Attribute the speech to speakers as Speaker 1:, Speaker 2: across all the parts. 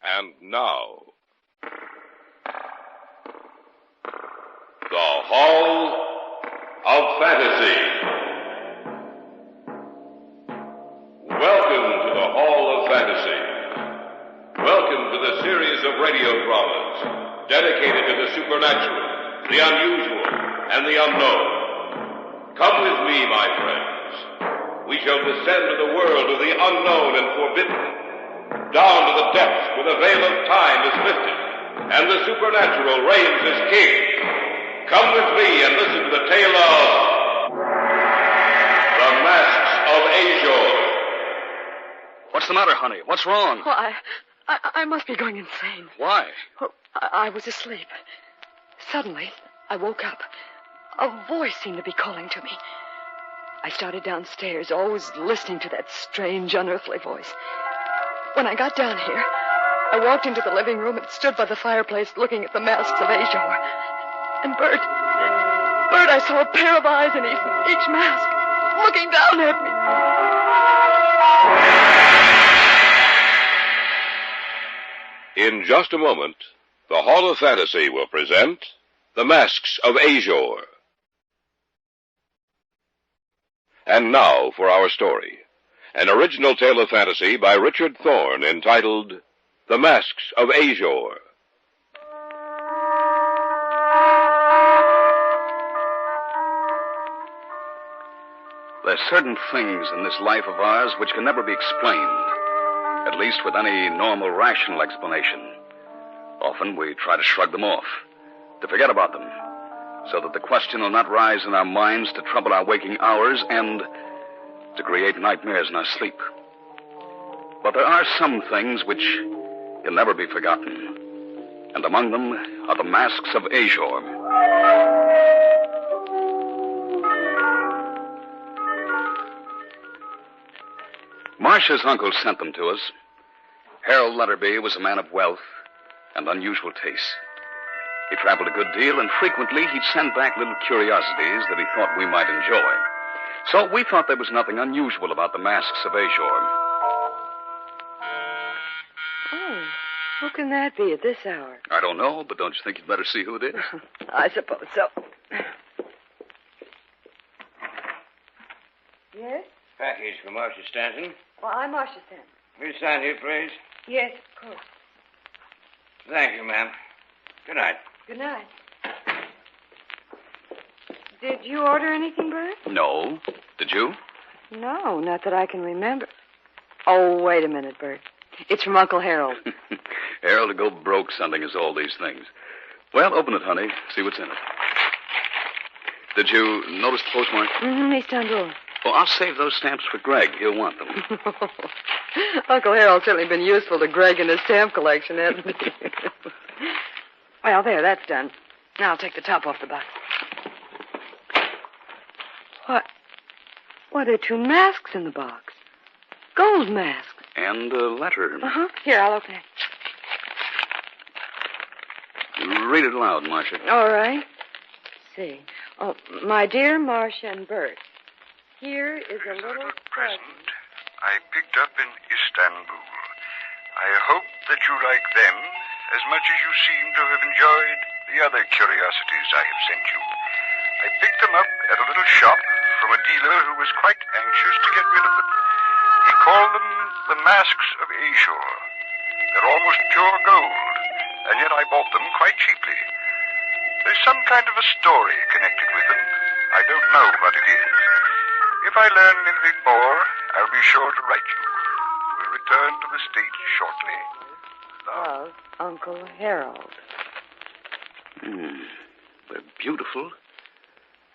Speaker 1: And now, the Hall of Fantasy. Welcome to the Hall of Fantasy. Welcome to the series of radio dramas dedicated to the supernatural, the unusual, and the unknown. Come with me, my friends. We shall descend to the world of the unknown and forbidden, down to the depths where the veil of time is lifted, and the supernatural reigns as king. Come with me and listen to the tale of the Masks of Ashor.
Speaker 2: What's the matter, honey? What's wrong?
Speaker 3: Oh, I must be going insane.
Speaker 2: Why?
Speaker 3: Oh, I was asleep. Suddenly, I woke up. A voice seemed to be calling to me. I started downstairs, always listening to that strange, unearthly voice. When I got down here, I walked into the living room and stood by the fireplace looking at the masks of Ashor. And Bert, I saw a pair of eyes in each mask, looking down at me.
Speaker 1: In just a moment, the Hall of Fantasy will present The Masks of Ashor. And now for our story. An original tale of fantasy by Richard Thorne entitled The Masks of Ashor.
Speaker 2: There's certain things in this life of ours which can never be explained, at least with any normal, rational explanation. Often we try to shrug them off, to forget about them, so that the question will not rise in our minds to trouble our waking hours and to create nightmares in our sleep. But there are some things which can never be forgotten, and among them are the masks of Ashor. Marcia's uncle sent them to us. Harold Letterby was a man of wealth and unusual tastes. He traveled a good deal, and frequently he'd send back little curiosities that he thought we might enjoy. So we thought there was nothing unusual about the masks of Ashor.
Speaker 3: Oh, who can that be at this hour?
Speaker 2: I don't know, but don't you think you'd better see who it is?
Speaker 3: I suppose so. Yes?
Speaker 4: Package for Marcia Stanton.
Speaker 3: Well, I'm Marcia Stanton.
Speaker 4: Will you sign here, please?
Speaker 3: Yes, of course.
Speaker 4: Thank you, ma'am. Good night.
Speaker 3: Good night. Did you order anything, Bert?
Speaker 2: No. Did you?
Speaker 3: No, not that I can remember. Oh, wait a minute, Bert. It's from Uncle Harold.
Speaker 2: Harold to go broke sending us all these things. Well, open it, honey. See what's in it. Did you notice the postmark?
Speaker 3: Mm-hmm, Istanbul.
Speaker 2: Well, I'll save those stamps for Greg. He'll want them.
Speaker 3: Uncle Harold's certainly been useful to Greg in his stamp collection, hasn't he? Well, there, that's done. Now I'll take the top off the box. What are two masks in the box? Gold masks.
Speaker 2: And a letter.
Speaker 3: Uh-huh. Here, I'll open it.
Speaker 2: Read it aloud, Marcia.
Speaker 3: All right. Let's see. Oh, my dear Marcia and Bert, here is a little
Speaker 5: present I picked up in Istanbul. I hope that you like them as much as you seem to have enjoyed the other curiosities I have sent you. I picked them up at a little shop from a dealer who was quite anxious to get rid of them. He called them the Masks of Ashor. They're almost pure gold, and yet I bought them quite cheaply. There's some kind of a story connected with them. I don't know what it is. If I learn anything more, I'll be sure to write you. We'll return to the States shortly.
Speaker 3: Love, Uncle Harold.
Speaker 2: They're beautiful,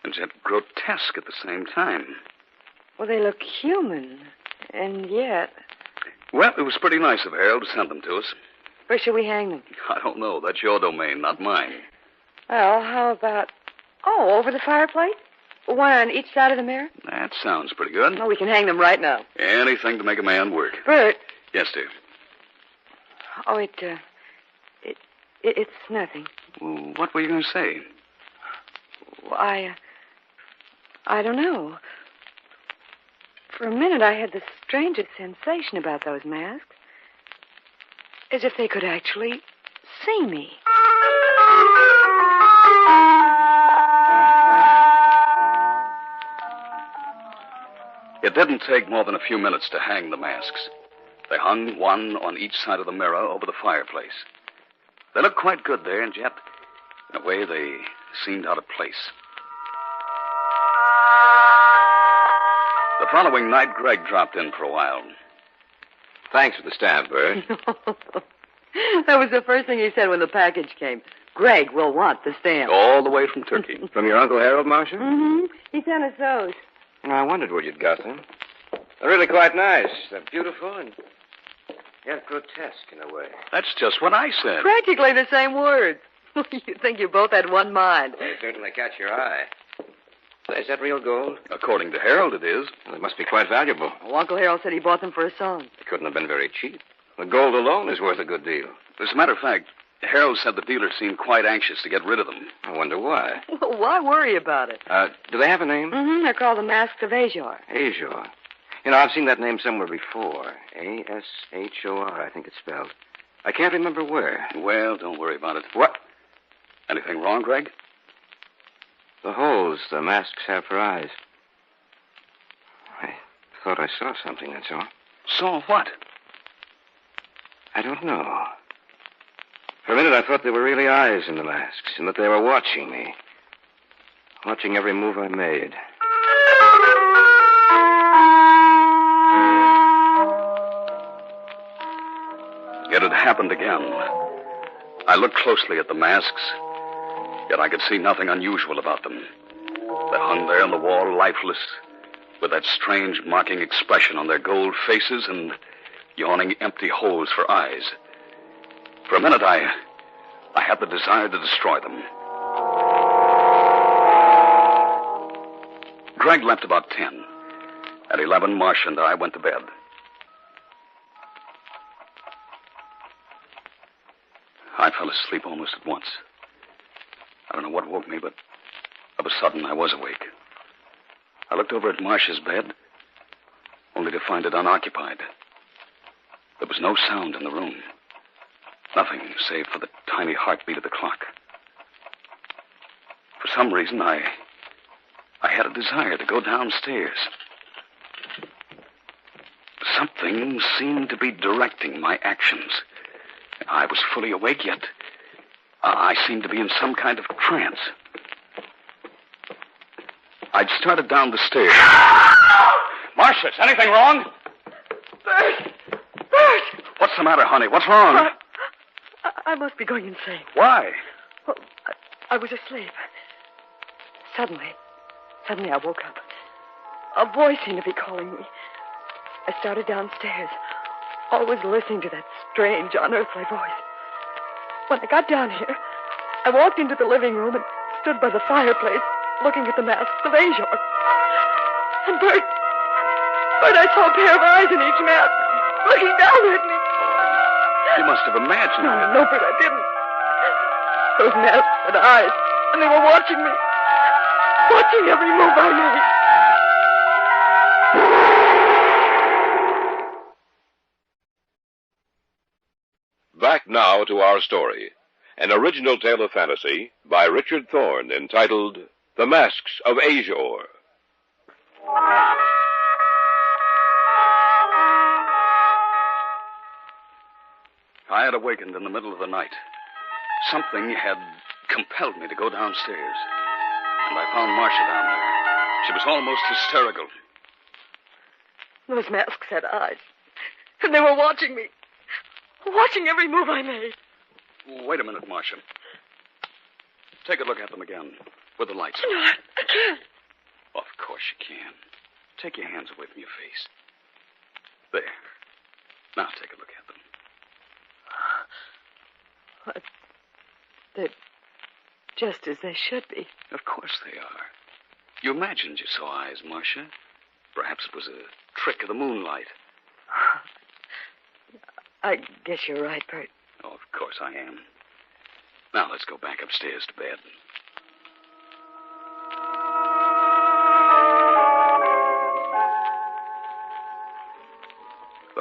Speaker 2: and yet grotesque at the same time.
Speaker 3: Well, they look human, and yet...
Speaker 2: Well, it was pretty nice of Harold to send them to us.
Speaker 3: Where should we hang them?
Speaker 2: I don't know. That's your domain, not mine.
Speaker 3: Well, how about... Oh, over the fireplace? One on each side of the mirror?
Speaker 2: That sounds pretty good.
Speaker 3: Oh, we can hang them right now.
Speaker 2: Anything to make a man work.
Speaker 3: Bert.
Speaker 2: Yes, dear.
Speaker 3: Oh, it's nothing.
Speaker 2: Well, what were you going to say?
Speaker 3: Well, I don't know. For a minute, I had the strangest sensation about those masks. As if they could actually see me.
Speaker 2: It didn't take more than a few minutes to hang the masks. They hung one on each side of the mirror over the fireplace. They looked quite good there, and yet, in a way, they seemed out of place. The following night, Greg dropped in for a while.
Speaker 6: Thanks for the stamp, Bert.
Speaker 7: That was the first thing he said when the package came. Greg will want the stamp.
Speaker 2: All the way from Turkey.
Speaker 6: From your Uncle Harold, Marcia?
Speaker 7: Mm-hmm. He sent us those.
Speaker 6: I wondered where you'd got them. They're really quite nice. They're beautiful and yet grotesque in a way.
Speaker 2: That's just what I said.
Speaker 7: Practically the same words. You think you both had one mind.
Speaker 6: They certainly catch your eye. Is that real gold?
Speaker 2: According to Harold, it is.
Speaker 6: Well, it must be quite valuable.
Speaker 7: Well, Uncle Harold said he bought them for a song.
Speaker 6: It couldn't have been very cheap. The gold alone is worth a good deal.
Speaker 2: As a matter of fact, Harold said the dealer seemed quite anxious to get rid of them.
Speaker 6: I wonder why.
Speaker 7: Well, why worry about it?
Speaker 6: Do they have a name?
Speaker 7: Mm-hmm. They're called the Mask of Ashor.
Speaker 6: Ashor. You know, I've seen that name somewhere before. A-S-H-O-R, I think it's spelled. I can't remember where.
Speaker 2: Well, don't worry about it.
Speaker 6: What?
Speaker 2: Anything wrong, Greg?
Speaker 6: The holes the masks have for eyes. I thought I saw something, that's all.
Speaker 2: Saw what?
Speaker 6: I don't know. For a minute, I thought there were really eyes in the masks, and that they were watching me. Watching every move I made.
Speaker 2: It had happened again. I looked closely at the masks, yet I could see nothing unusual about them. They hung there on the wall, lifeless, with that strange mocking expression on their gold faces and yawning empty holes for eyes. For a minute, I had the desire to destroy them. Greg left about 10. At 11, Marcia and I went to bed. I fell asleep almost at once. I don't know what woke me, but of a sudden I was awake. I looked over at Marcia's bed, only to find it unoccupied. There was no sound in the room. Nothing save for the tiny heartbeat of the clock. For some reason, I had a desire to go downstairs. Something seemed to be directing my actions. I was fully awake, yet I seemed to be in some kind of trance. I'd started down the stairs. Marcia, is anything wrong?
Speaker 3: Bert! Bert!
Speaker 2: What's the matter, honey? What's wrong?
Speaker 3: I must be going insane.
Speaker 2: Why?
Speaker 3: Well, I was asleep. Suddenly I woke up. A voice seemed to be calling me. I started downstairs, always listening to that strange, unearthly voice. When I got down here, I walked into the living room and stood by the fireplace, looking at the masks of Ashor. And Bert, I saw a pair of eyes in each mask, looking down at me.
Speaker 2: You must have imagined it.
Speaker 3: No, Bert, I didn't. Those masks had eyes, and they were watching me. Watching every move I made.
Speaker 1: Back now to our story. An original tale of fantasy by Richard Thorne entitled The Masks of Ashor.
Speaker 2: I had awakened in the middle of the night. Something had compelled me to go downstairs. And I found Marcia down there. She was almost hysterical.
Speaker 3: Those masks had eyes. And they were watching me. Watching every move I made.
Speaker 2: Wait a minute, Marcia. Take a look at them again, with the lights
Speaker 3: No,
Speaker 2: on.
Speaker 3: I can't.
Speaker 2: Of course you can. Take your hands away from your face. There. Now take a look at them.
Speaker 3: They're just as they should be.
Speaker 2: Of course they are. You imagined you saw eyes, Marcia. Perhaps it was a trick of the moonlight.
Speaker 3: I guess you're right, Bert.
Speaker 2: Oh, of course I am. Now let's go back upstairs to bed.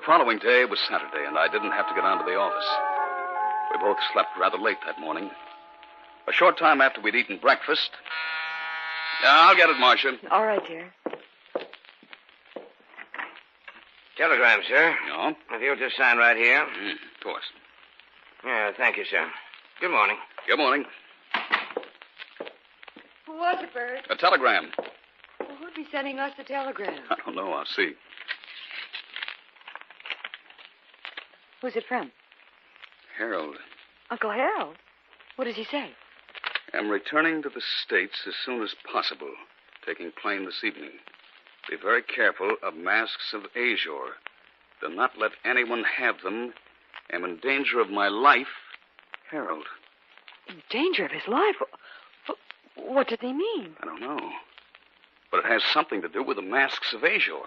Speaker 2: The following day was Saturday, and I didn't have to get down to the office. We both slept rather late that morning. A short time after we'd eaten breakfast... Yeah, I'll get it, Marcia.
Speaker 3: All right, dear.
Speaker 6: Telegram, sir.
Speaker 2: No?
Speaker 6: If you'll just sign right here.
Speaker 2: Of course.
Speaker 6: Yeah, thank you, sir. Good morning.
Speaker 2: Good morning.
Speaker 3: Who was it, Bert?
Speaker 2: A telegram.
Speaker 3: Well, who'd be sending us the telegram?
Speaker 2: I don't know. I'll see.
Speaker 3: Who's it from?
Speaker 2: Harold.
Speaker 3: Uncle Harold? What does he say?
Speaker 2: I'm returning to the States as soon as possible. Taking plane this evening. Be very careful of masks of Ashor. Do not let anyone have them. Am in danger of my life. Harold.
Speaker 3: In danger of his life? What did they mean?
Speaker 2: I don't know. But it has something to do with the masks of Ashor.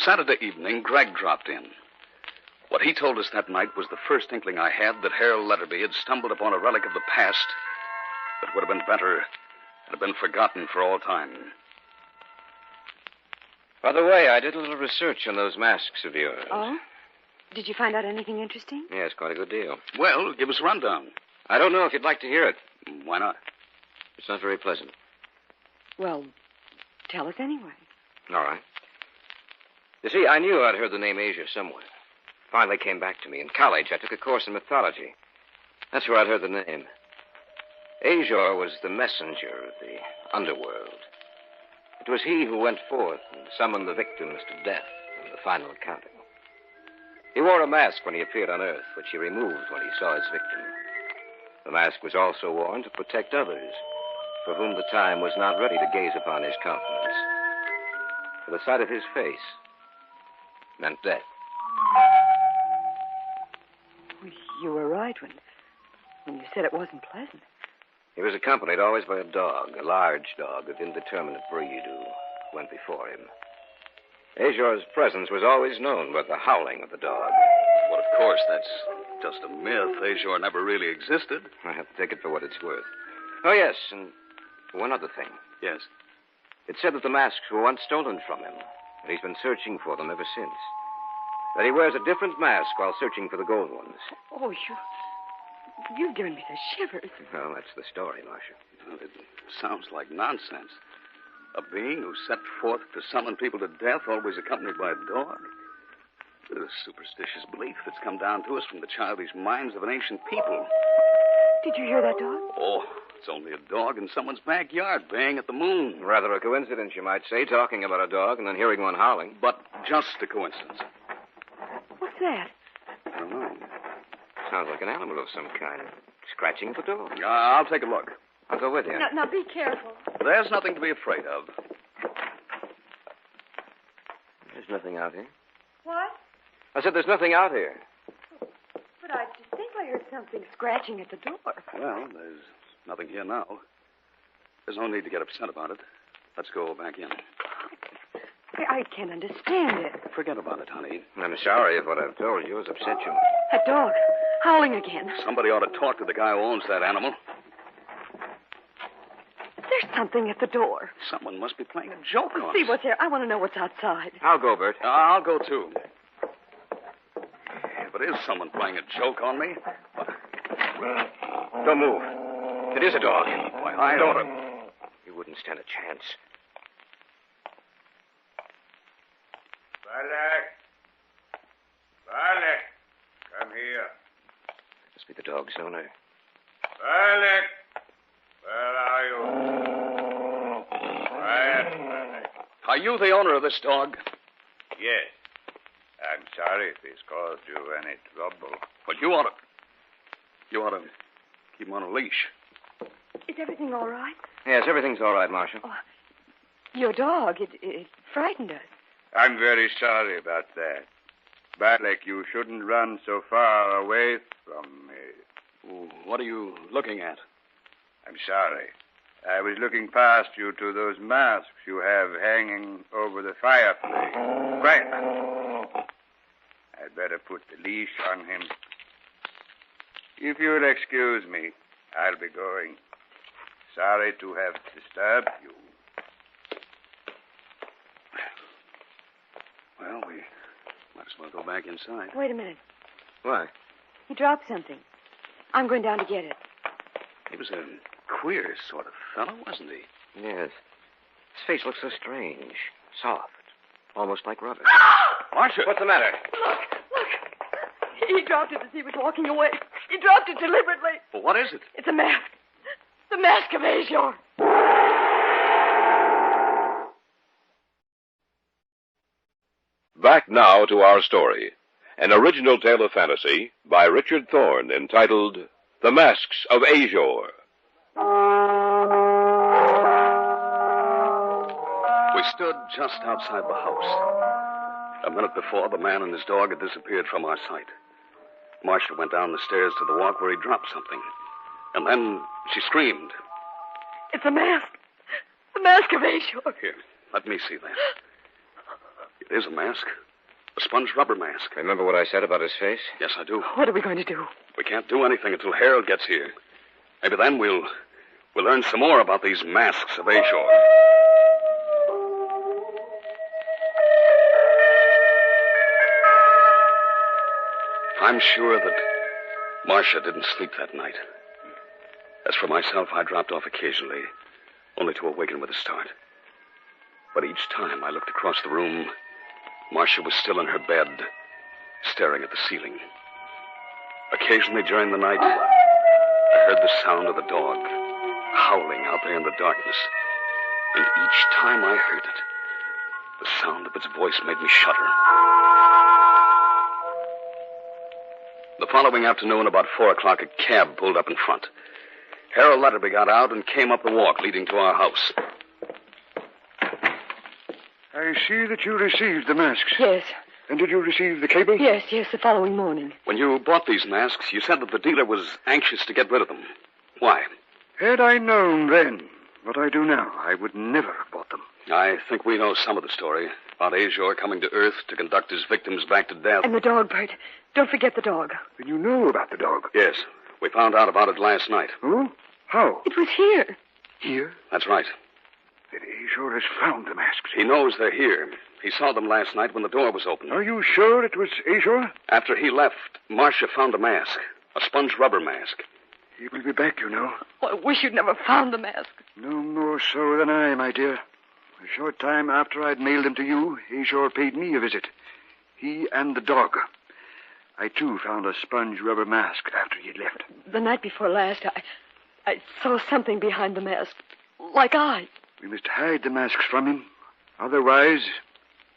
Speaker 2: Saturday evening, Greg dropped in. What he told us that night was the first inkling I had that Harold Letterby had stumbled upon a relic of the past that would have been better had it been forgotten for all time.
Speaker 6: By the way, I did a little research on those masks of yours.
Speaker 3: Oh? Did you find out anything interesting?
Speaker 6: Yes, quite a good deal.
Speaker 2: Well, give us a rundown.
Speaker 6: I don't know if you'd like to hear it.
Speaker 2: Why not?
Speaker 6: It's not very pleasant.
Speaker 3: Well, tell us anyway.
Speaker 6: All right. You see, I knew I'd heard the name Asia somewhere. Finally came back to me. In college, I took a course in mythology. That's where I'd heard the name. Ashor was the messenger of the underworld. It was he who went forth and summoned the victims to death in the final accounting. He wore a mask when he appeared on Earth, which he removed when he saw his victim. The mask was also worn to protect others, for whom the time was not ready to gaze upon his countenance. For the sight of his face meant death.
Speaker 3: Well, you were right when you said it wasn't pleasant.
Speaker 6: He was accompanied always by a dog, a large dog of indeterminate breed who went before him. Ashor's presence was always known by the howling of the dog.
Speaker 2: Well, of course, that's just a myth. Ashor never really existed.
Speaker 6: I have to take it for what it's worth. Oh, yes, and one other thing.
Speaker 2: Yes.
Speaker 6: It said that the masks were once stolen from him, and he's been searching for them ever since. That he wears a different mask while searching for the gold ones.
Speaker 3: Oh, you've given me the shivers.
Speaker 6: Well, that's the story, Marcia.
Speaker 2: Well, it sounds like nonsense. A being who set forth to summon people to death, always accompanied by a dog. It's a superstitious belief that's come down to us from the childish minds of an ancient people.
Speaker 3: Did you hear that dog?
Speaker 2: Oh, it's only a dog in someone's backyard baying at the moon.
Speaker 6: Rather a coincidence, you might say, talking about a dog and then hearing one howling.
Speaker 2: But just a coincidence.
Speaker 3: What's that?
Speaker 2: I don't know.
Speaker 6: Sounds like an animal of some kind. Scratching at the door.
Speaker 2: I'll take a look.
Speaker 6: I'll go with you.
Speaker 3: Now, be careful.
Speaker 2: There's nothing to be afraid of.
Speaker 6: There's nothing out here.
Speaker 3: What?
Speaker 6: I said there's nothing out here.
Speaker 3: But I think I heard something scratching at the door.
Speaker 2: Well, there's nothing here now. There's no need to get upset about it. Let's go back in.
Speaker 3: I can't understand it.
Speaker 2: Forget about it, honey.
Speaker 6: I'm sorry if what I've told you has upset you.
Speaker 3: That dog, howling again.
Speaker 2: Somebody ought to talk to the guy who owns that animal.
Speaker 3: There's something at the door.
Speaker 2: Someone must be playing a joke on us.
Speaker 3: See what's there. I want to know what's outside.
Speaker 6: I'll go, Bert.
Speaker 2: I'll go, too. If it is someone playing a joke on me...
Speaker 6: Don't move. It is a dog.
Speaker 2: Why, I ought to...
Speaker 6: You wouldn't stand a chance.
Speaker 5: Valek, come here.
Speaker 6: Must be the dog's owner.
Speaker 5: Valek, where are you? Quiet, Valek.
Speaker 2: Are you the owner of this dog?
Speaker 5: Yes. I'm sorry if it's caused you any trouble.
Speaker 2: Well, you ought to keep him on a leash.
Speaker 3: Is everything all right?
Speaker 6: Yes, everything's all right, Marshal.
Speaker 3: Oh, your dog, it frightened us.
Speaker 5: I'm very sorry about that. Valek, you shouldn't run so far away from me.
Speaker 2: Ooh, what are you looking at?
Speaker 5: I'm sorry. I was looking past you to those masks you have hanging over the fireplace. Right. I'd better put the leash on him. If you'll excuse me, I'll be going. Sorry to have disturbed you.
Speaker 2: as well go back inside.
Speaker 3: Wait a minute.
Speaker 6: Why?
Speaker 3: He dropped something. I'm going down to get it.
Speaker 2: He was a queer sort of fellow, wasn't he?
Speaker 6: Yes. His face looks so strange. Soft. Almost like rubber.
Speaker 2: Marcia!
Speaker 6: What's the matter?
Speaker 3: Look. He dropped it as he was walking away. He dropped it deliberately.
Speaker 2: Well, what is it?
Speaker 3: It's a mask. The Mask of Ashor.
Speaker 1: Back now to our story. An original tale of fantasy by Richard Thorne entitled The Masks of Ashor.
Speaker 2: We stood just outside the house. A minute before, the man and his dog had disappeared from our sight. Marcia went down the stairs to the walk where he dropped something. And then she screamed.
Speaker 3: It's a mask. The Mask of Ashor.
Speaker 2: Here, let me see that. It is a mask. A sponge rubber mask.
Speaker 6: Remember what I said about his face?
Speaker 2: Yes, I do.
Speaker 3: What are we going to do?
Speaker 2: We can't do anything until Harold gets here. Maybe then we'll learn some more about these masks of Ashor. I'm sure that Marcia didn't sleep that night. As for myself, I dropped off occasionally, only to awaken with a start. But each time I looked across the room, Marcia was still in her bed, staring at the ceiling. Occasionally during the night, I heard the sound of the dog howling out there in the darkness. And each time I heard it, the sound of its voice made me shudder. The following afternoon, about 4 o'clock, a cab pulled up in front. Harold Letterby got out and came up the walk leading to our house.
Speaker 8: I see that you received the masks.
Speaker 3: Yes.
Speaker 8: And did you receive the cable?
Speaker 3: Yes, the following morning.
Speaker 2: When you bought these masks, you said that the dealer was anxious to get rid of them. Why?
Speaker 8: Had I known then what I do now, I would never have bought them.
Speaker 2: I think we know some of the story about Ashor coming to Earth to conduct his victims back to death.
Speaker 3: And the dog, Bert. Don't forget the dog.
Speaker 8: Then you know about the dog?
Speaker 2: Yes. We found out about it last night.
Speaker 8: Oh? How?
Speaker 3: It was here.
Speaker 8: Here?
Speaker 2: That's right.
Speaker 8: Then Ashor has found the masks.
Speaker 2: He knows they're here. He saw them last night when the door was open.
Speaker 8: Are you sure it was Ashor?
Speaker 2: After he left, Marcia found a mask. A sponge rubber mask.
Speaker 8: He will be back, you know.
Speaker 3: Oh, I wish you'd never found the mask.
Speaker 8: No more so than I, my dear. A short time after I'd mailed them to you, Ashor paid me a visit. He and the dog. I, too, found a sponge rubber mask after he'd left.
Speaker 3: The night before last, I saw something behind the mask. Like eyes.
Speaker 8: We must hide the masks from him. Otherwise,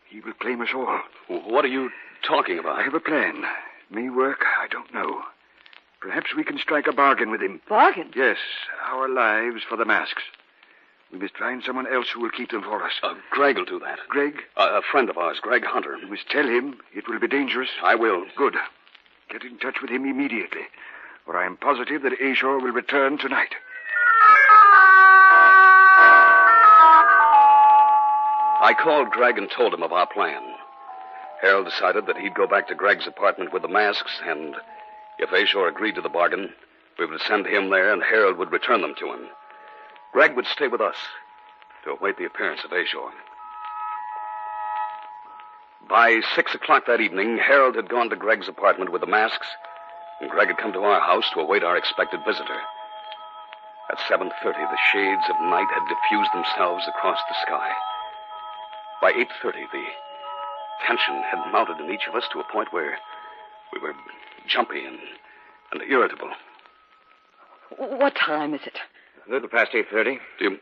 Speaker 8: he will claim us all.
Speaker 2: What are you talking about?
Speaker 8: I have a plan. It may work, I don't know. Perhaps we can strike a bargain with him.
Speaker 3: Bargain?
Speaker 8: Yes, our lives for the masks. We must find someone else who will keep them for us.
Speaker 2: Greg will do that.
Speaker 8: Greg?
Speaker 2: A friend of ours, Greg Hunter.
Speaker 8: You must tell him it will be dangerous.
Speaker 2: I will.
Speaker 8: Good. Get in touch with him immediately, or I am positive that Ashor will return tonight.
Speaker 2: I called Greg and told him of our plan. Harold decided that he'd go back to Greg's apartment with the masks, and if Ashor agreed to the bargain, we would send him there and Harold would return them to him. Greg would stay with us to await the appearance of Ashor. By 6 o'clock that evening, Harold had gone to Greg's apartment with the masks, and Greg had come to our house to await our expected visitor. At 7:30, the shades of night had diffused themselves across the sky. By 8:30, the tension had mounted in each of us to a point where we were jumpy and irritable.
Speaker 3: What time is it?
Speaker 6: A little past 8:30.
Speaker 2: Do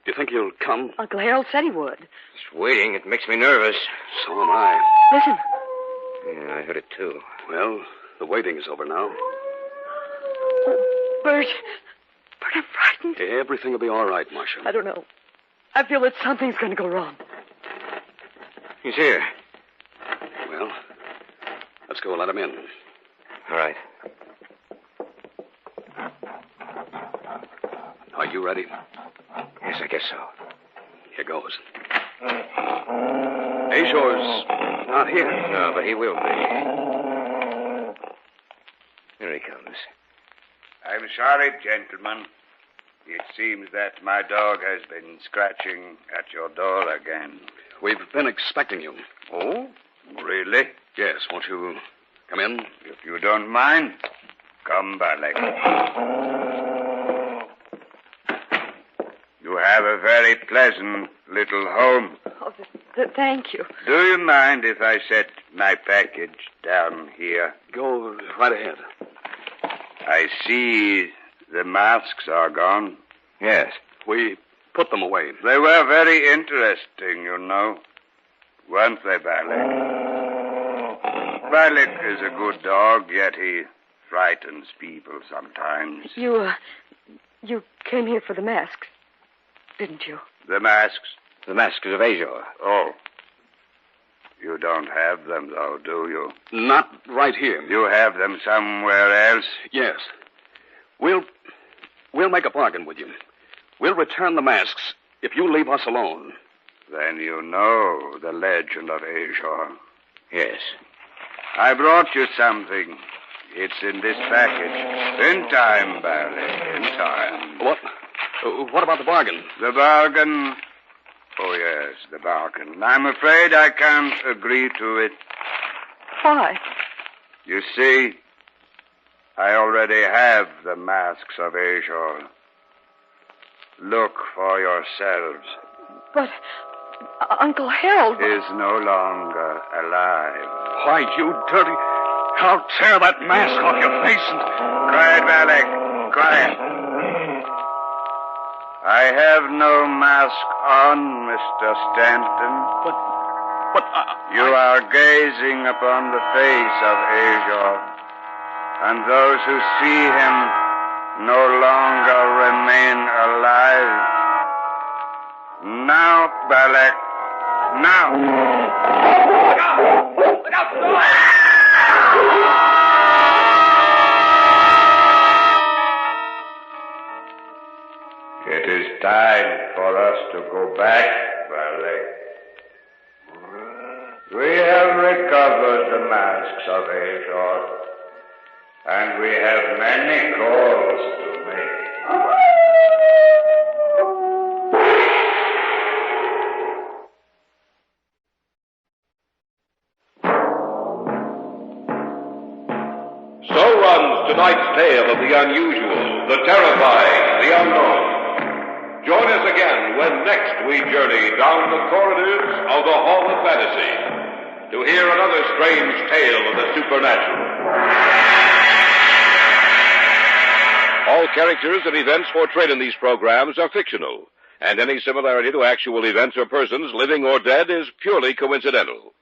Speaker 2: you think he'll come?
Speaker 3: Uncle Harold said he would.
Speaker 6: Just waiting. It makes me nervous.
Speaker 2: So am I.
Speaker 3: Listen.
Speaker 6: Yeah, I heard it, too.
Speaker 2: Well, the waiting is over now.
Speaker 3: Oh, Bert. Bert, I'm frightened.
Speaker 2: Everything will be all right, Marcia.
Speaker 3: I don't know. I feel that something's going to go wrong.
Speaker 6: He's here.
Speaker 2: Well, let's go let him in.
Speaker 6: All right.
Speaker 2: Are you ready?
Speaker 6: Yes, I guess so.
Speaker 2: Here goes. Ashor's not here.
Speaker 6: No, but he will be. Here he comes.
Speaker 5: I'm sorry, gentlemen. It seems that my dog has been scratching at your door again.
Speaker 2: We've been expecting you.
Speaker 5: Oh, really?
Speaker 2: Yes, won't you come in?
Speaker 5: If you don't mind, come, Balak. You have a very pleasant little home.
Speaker 3: Oh, thank you.
Speaker 5: Do you mind if I set my package down here?
Speaker 2: Go right ahead.
Speaker 5: I see the masks are gone.
Speaker 2: Yes. We put them away.
Speaker 5: They were very interesting, you know. Weren't they, Balak? Balak is a good dog, yet he frightens people sometimes.
Speaker 3: You came here for the masks, didn't you?
Speaker 5: The masks?
Speaker 6: The masks of Ashor.
Speaker 5: Oh. You don't have them, though, do you?
Speaker 2: Not right here.
Speaker 5: You have them somewhere else?
Speaker 2: Yes. We'll make a bargain with you. We'll return the masks if you leave us alone.
Speaker 5: Then you know the legend of Ashor.
Speaker 6: Yes.
Speaker 5: I brought you something. It's in this package. In time, Barley, in time.
Speaker 2: What about the bargain?
Speaker 5: The bargain? Oh, yes, the bargain. I'm afraid I can't agree to it.
Speaker 3: Why?
Speaker 5: You see, I already have the masks of Ashor. Look for yourselves.
Speaker 3: But Uncle Harold
Speaker 5: is no longer alive.
Speaker 2: Why, you dirty... I'll tear that mask off your face and...
Speaker 5: Quiet, Balak. Quiet. I have no mask on, Mr. Stanton.
Speaker 2: But
Speaker 5: you are gazing upon the face of Ashor, and those who see him no longer remain alive. Now, Balak, now. Look out! It is time for us to go back, Balak. We have recovered the masks of Ashor, and we have many calls to make.
Speaker 1: So runs tonight's tale of the unusual, the terrifying, the unknown. Join us again when next we journey down the corridors of the Hall of Fantasy to hear another strange tale of the supernatural. All characters and events portrayed in these programs are fictional, and any similarity to actual events or persons, living or dead, is purely coincidental.